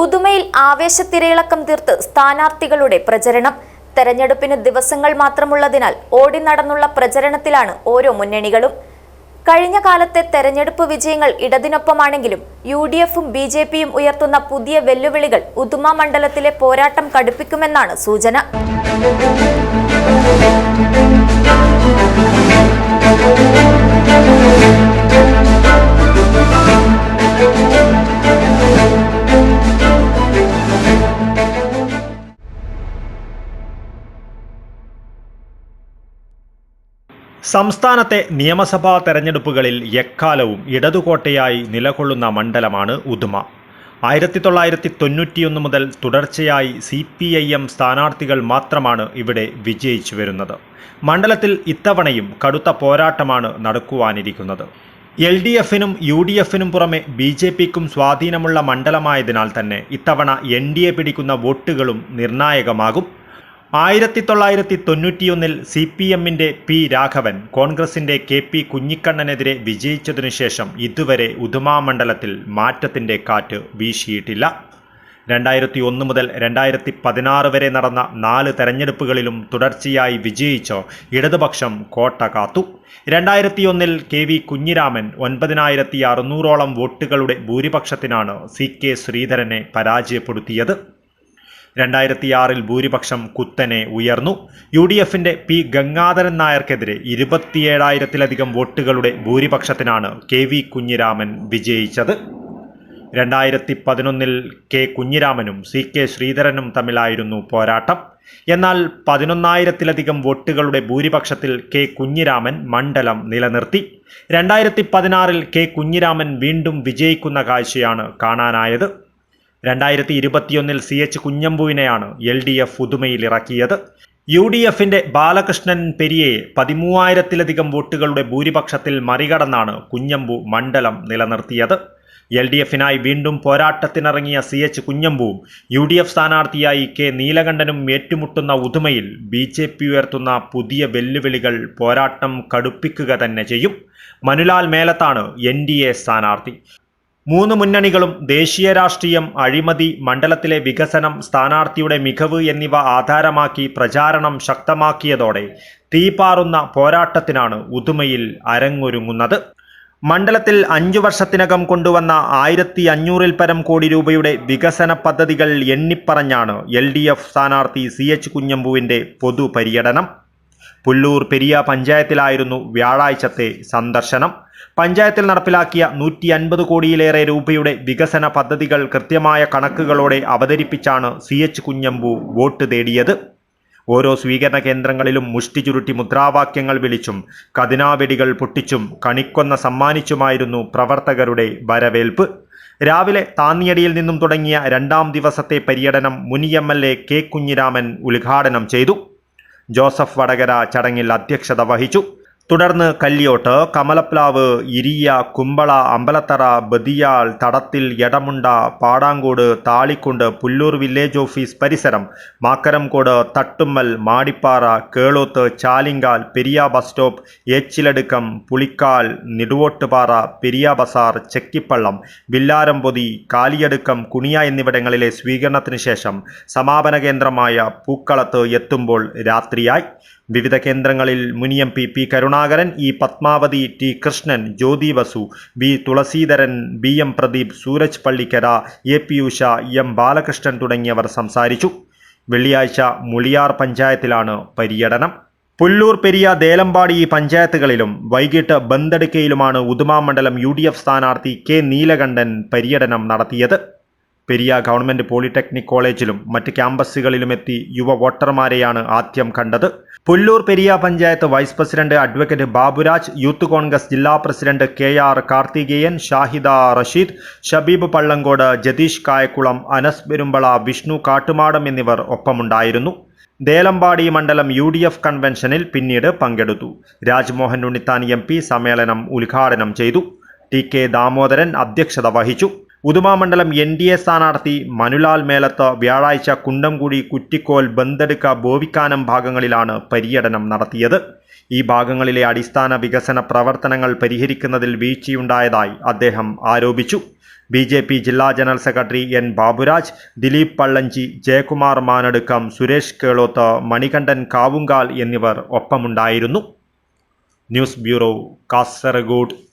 ഉദുമയിൽ ആവേശത്തിരയിളക്കം തീർത്ത് സ്ഥാനാർത്ഥികളുടെ പ്രചരണം. തെരഞ്ഞെടുപ്പിന് ദിവസങ്ങൾ മാത്രമുള്ളതിനാൽ ഓടി നടന്നുള്ള പ്രചരണത്തിലാണ് ഓരോ മുന്നണികളും. കഴിഞ്ഞ കാലത്തെ തെരഞ്ഞെടുപ്പ് വിജയങ്ങൾ ഇടതിനൊപ്പമാണെങ്കിലും UDFും BJPയും ഉയർത്തുന്ന പുതിയ വെല്ലുവിളികൾ ഉദുമ മണ്ഡലത്തിലെ പോരാട്ടം കടുപ്പിക്കുമെന്നാണ് സൂചന. സംസ്ഥാനത്തെ നിയമസഭാ തെരഞ്ഞെടുപ്പുകളിൽ എക്കാലവും ഇടതുകോട്ടയായി നിലകൊള്ളുന്ന മണ്ഡലമാണ് ഉദുമ. 1991 മുതൽ തുടർച്ചയായി CPIM സ്ഥാനാർത്ഥികൾ മാത്രമാണ് ഇവിടെ വിജയിച്ചു വരുന്നത്. മണ്ഡലത്തിൽ ഇത്തവണയും കടുത്ത പോരാട്ടമാണ് നടക്കുവാനിരിക്കുന്നത്. LDFനും UDFനും പുറമെ BJPക്കും സ്വാധീനമുള്ള മണ്ഡലമായതിനാൽ തന്നെ ഇത്തവണ NDA പിടിക്കുന്ന വോട്ടുകളും നിർണായകമാകും. 1991 CPMന്റെ P. രാഘവൻ കോൺഗ്രസിന്റെ KP. കുഞ്ഞിക്കണ്ണനെതിരെ വിജയിച്ചതിനു ശേഷം ഇതുവരെ ഉദുമ മണ്ഡലത്തിൽ മാറ്റത്തിന്റെ കാറ്റ് വീശിയിട്ടില്ല. 2001 മുതൽ 2016 വരെ നടന്ന 4 തെരഞ്ഞെടുപ്പുകളിലും തുടർച്ചയായി വിജയിച്ച് ഇടതുപക്ഷം കോട്ട കാത്തു. 2001 KV. കുഞ്ഞിരാമൻ 9600ഓളം വോട്ടുകളുടെ ഭൂരിപക്ഷത്തിനാണ് CK. ശ്രീധരനെ പരാജയപ്പെടുത്തിയത്. 2006 ഭൂരിപക്ഷം കുത്തനെ ഉയർന്നു. UDFന്റെ P. ഗംഗാധരൻ നായർക്കെതിരെ 27,000-ലധികം വോട്ടുകളുടെ ഭൂരിപക്ഷത്തിനാണ് KV. കുഞ്ഞിരാമൻ വിജയിച്ചത്. 2011 K. കുഞ്ഞിരാമനും CK. ശ്രീധരനും തമ്മിലായിരുന്നു പോരാട്ടം. എന്നാൽ 11,000-ലധികം വോട്ടുകളുടെ ഭൂരിപക്ഷത്തിൽ K. കുഞ്ഞിരാമൻ മണ്ഡലം നിലനിർത്തി. 2016 K. കുഞ്ഞിരാമൻ വീണ്ടും വിജയിക്കുന്ന കാഴ്ചയാണ് കാണാനായത്. 2021 CH. കുഞ്ഞമ്പുവിനെയാണ് LDF ഉദുമയിൽ ഇറക്കിയത്. UDFന്റെ ബാലകൃഷ്ണൻ പെരിയയെ 13,000-ലധികം വോട്ടുകളുടെ ഭൂരിപക്ഷത്തിൽ മറികടന്നാണ് കുഞ്ഞമ്പു മണ്ഡലം നിലനിർത്തിയത്. LDFനായി വീണ്ടും പോരാട്ടത്തിനിറങ്ങിയ CH. കുഞ്ഞമ്പുവും UDF സ്ഥാനാർത്ഥിയായി K. നീലകണ്ഠനും ഏറ്റുമുട്ടുന്ന ഉദുമയിൽ BJP ഉയർത്തുന്ന പുതിയ വെല്ലുവിളികൾ പോരാട്ടം കടുപ്പിക്കുക തന്നെ ചെയ്യും. മനുലാൽ മേലത്താണ് NDA സ്ഥാനാർത്ഥി. 3 മുന്നണികളും ദേശീയ രാഷ്ട്രീയം, അഴിമതി, മണ്ഡലത്തിലെ വികസനം, സ്ഥാനാർത്ഥിയുടെ മികവ് എന്നിവ ആധാരമാക്കി പ്രചാരണം ശക്തമാക്കിയതോടെ തീപാറുന്ന പോരാട്ടത്തിനാണ് ഉദുമയിൽ അരങ്ങൊരുങ്ങുന്നത്. മണ്ഡലത്തിൽ 5 വർഷത്തിനകം കൊണ്ടുവന്ന 1500-ൽ പരം കോടി രൂപയുടെ വികസന പദ്ധതികൾ എണ്ണിപ്പറഞ്ഞാണ് LDF സ്ഥാനാർത്ഥി CH. കുഞ്ഞമ്പുവിൻ്റെ പൊതുപര്യടനം. പുല്ലൂർ പെരിയ പഞ്ചായത്തിലായിരുന്നു വ്യാഴാഴ്ചത്തെ സന്ദർശനം. പഞ്ചായത്തിൽ നടപ്പിലാക്കിയ 150 കോടിയിലേറെ രൂപയുടെ വികസന പദ്ധതികൾ കൃത്യമായ കണക്കുകളോടെ അവതരിപ്പിച്ചാണ് CH. കുഞ്ഞമ്പു വോട്ട് തേടിയത്. ഓരോ സ്വീകരണ കേന്ദ്രങ്ങളിലും മുഷ്ടി ചുരുട്ടി മുദ്രാവാക്യങ്ങൾ വിളിച്ചും കതിനാവെടികൾ പൊട്ടിച്ചും കണിക്കൊന്ന സമ്മാനിച്ചുമായിരുന്നു പ്രവർത്തകരുടെ വരവേൽപ്പ്. രാവിലെ താന്നിയടിയിൽ നിന്നും തുടങ്ങിയ 2ാം ദിവസത്തെ പര്യടനം മുൻ MLA K. കുഞ്ഞിരാമൻ ഉദ്ഘാടനം ചെയ്തു. ജോസഫ് വടകര ചടങ്ങിൽ അധ്യക്ഷത വഹിച്ചു. തുടർന്ന് കല്യോട്ട്, കമലപ്ലാവ്, ഇരിയ, കുമ്പള, അമ്പലത്തറ, ബദിയാൾ, തടത്തിൽ, എടമുണ്ട, പാടാങ്കോട്, താളിക്കുണ്ട്, പുല്ലൂർ വില്ലേജ് ഓഫീസ് പരിസരം, മാക്കരംകോട്, തട്ടുമ്മൽ, മാടിപ്പാറ, കേളോത്ത്, ചാലിങ്കാൽ, പെരിയ ബസ് സ്റ്റോപ്പ്, ഏച്ചിലടുക്കം, പുളിക്കാൽ, നെടുവോട്ടുപാറ, പെരിയ ബസാർ, ചെക്കിപ്പള്ളം, വില്ലാരംപൊതി, കാലിയടുക്കം, കുണിയ എന്നിവിടങ്ങളിലെ സ്വീകരണത്തിന് ശേഷം സമാപന കേന്ദ്രമായ പൂക്കളത്ത് എത്തുമ്പോൾ രാത്രിയായി. വിവിധ കേന്ദ്രങ്ങളിൽ മുൻ MP P. Karunakaran, E. Padmavati, T. Krishnan, ജ്യോതി Basu, B. Thulaseedharan, BM Pradeep, Sooraj Pallikkara, AP Usha, M. Balakrishnan തുടങ്ങിയവർ സംസാരിച്ചു. വെള്ളിയാഴ്ച മുളിയാർ പഞ്ചായത്തിലാണ് പര്യടനം. പുല്ലൂർ, പെരിയ, ദേലമ്പാടി പഞ്ചായത്തുകളിലും വൈകിട്ട് ബന്തെടുക്കയിലുമാണ് ഉദുമ മണ്ഡലം UDF സ്ഥാനാർത്ഥി K. നീലകണ്ഠൻ പര്യടനം നടത്തിയത്. പെരിയ ഗവൺമെന്റ് പോളിടെക്നിക് കോളേജിലും മറ്റ് ക്യാമ്പസുകളിലുമെത്തി യുവ വോട്ടർമാരെയാണ് ആദ്യം കണ്ടത്. Pullur Periya panchayat vice president advocate Baburaj, youth Congress ജില്ലാ പ്രസിഡന്റ് KR കാർത്തികേയൻ, ഷാഹിദ റഷീദ്, ഷബീബ് പള്ളങ്കോട്, ജതീഷ് കായക്കുളം, അനസ് പെരുമ്പള, വിഷ്ണു കാട്ടുമാടം എന്നിവർ ഒപ്പമുണ്ടായിരുന്നു. ദേലമ്പാടി മണ്ഡലം UDF കൺവെൻഷനിൽ പിന്നീട് പങ്കെടുത്തു. രാജ്മോഹൻ ഉണ്ണിത്താൻ MP സമ്മേളനം ഉദ്ഘാടനം ചെയ്തു. TK ദാമോദരൻ അധ്യക്ഷത വഹിച്ചു. ഉദുമ മണ്ഡലം NDA സ്ഥാനാർത്ഥി മനുലാൽ മേലത്ത് വ്യാഴാഴ്ച കുണ്ടംകുടി, കുറ്റിക്കോൽ, ബന്തെടുക്ക, ബോവിക്കാനം ഭാഗങ്ങളിലാണ് പര്യടനം നടത്തിയത്. ഈ ഭാഗങ്ങളിലെ അടിസ്ഥാന വികസന പ്രവർത്തനങ്ങൾ പരിഹരിക്കുന്നതിൽ വീഴ്ചയുണ്ടായതായി അദ്ദേഹം ആരോപിച്ചു. BJP ജില്ലാ general secretary N. Baburaj, Dileep Pallanchi, Jayakumar Manadukkam, Suresh Keloth, Manikandan Kavungal എന്നിവർ ഒപ്പമുണ്ടായിരുന്നു. News bureau, Kasaragod.